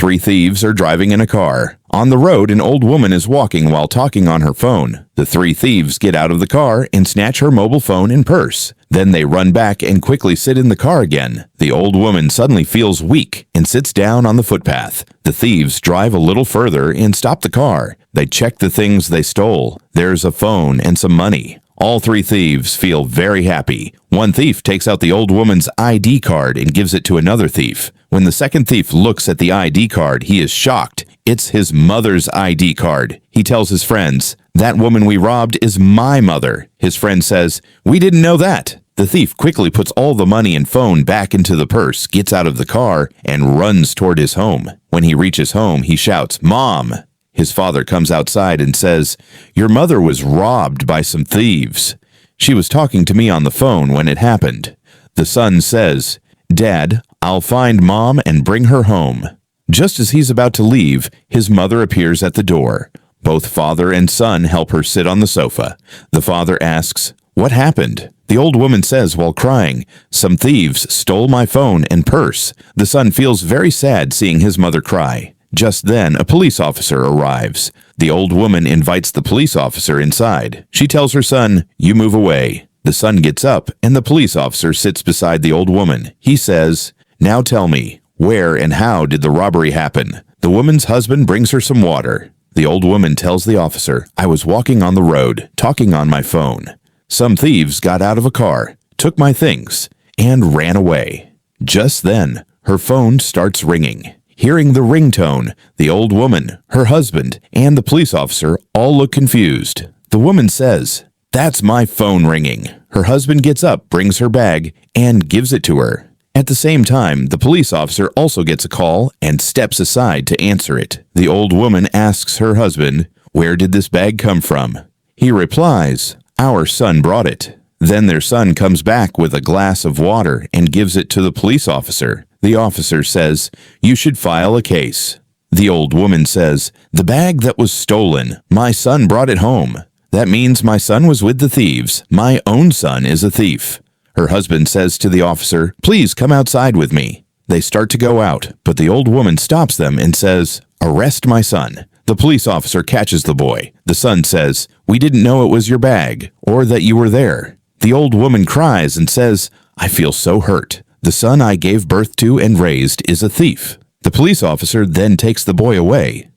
Three thieves are driving in a car. On the road, an old woman is walking while talking on her phone. The three thieves get out of the car and snatch her mobile phone and purse. Then they run back and quickly sit in the car again. The old woman suddenly feels weak and sits down on the footpath. The thieves drive a little further and stop the car. They check the things they stole. There's a phone and some money. All three thieves feel very happy. One thief takes out the old woman's ID card and gives it to another thief. When the second thief looks at the ID card, he is shocked. It's his mother's ID card. He tells his friends, "That woman we robbed is my mother." His friend says, "We didn't know that." The thief quickly puts all the money and phone back into the purse, gets out of the car, and runs toward his home. When he reaches home, he shouts, "Mom!" His father comes outside and says, "Your mother was robbed by some thieves. She was talking to me on the phone when it happened." The son says, "Dad, I'll find Mom and bring her home." Just as he's about to leave, his mother appears at the door. Both father and son help her sit on the sofa. The father asks, "What happened?" The old woman says while crying, "Some thieves stole my phone and purse." The son feels very sad seeing his mother cry. Just then, a police officer arrives. The old woman invites the police officer inside. She tells her son, "You move away." The son gets up, and the police officer sits beside the old woman. He says, "Now tell me, where and how did the robbery happen?" The woman's husband brings her some water. The old woman tells the officer, "I was walking on the road, talking on my phone. Some thieves got out of a car, took my things, and ran away." Just then, her phone starts ringing. Hearing the ringtone, the old woman, her husband, and the police officer all look confused. The woman says, "That's my phone ringing." Her husband gets up, brings her bag, and gives it to her. At the same time, the police officer also gets a call and steps aside to answer it. The old woman asks her husband, "Where did this bag come from?" He replies, "Our son brought it." Then their son comes back with a glass of water and gives it to the police officer. The officer says, "You should file a case." The old woman says, "The bag that was stolen, my son brought it home. That means my son was with the thieves. My own son is a thief." Her husband says to the officer, "Please come outside with me." They start to go out, but the old woman stops them and says, "Arrest my son." The police officer catches the boy. The son says, "We didn't know it was your bag, or that you were there." The old woman cries and says, "I feel so hurt. The son I gave birth to and raised is a thief." The police officer then takes the boy away.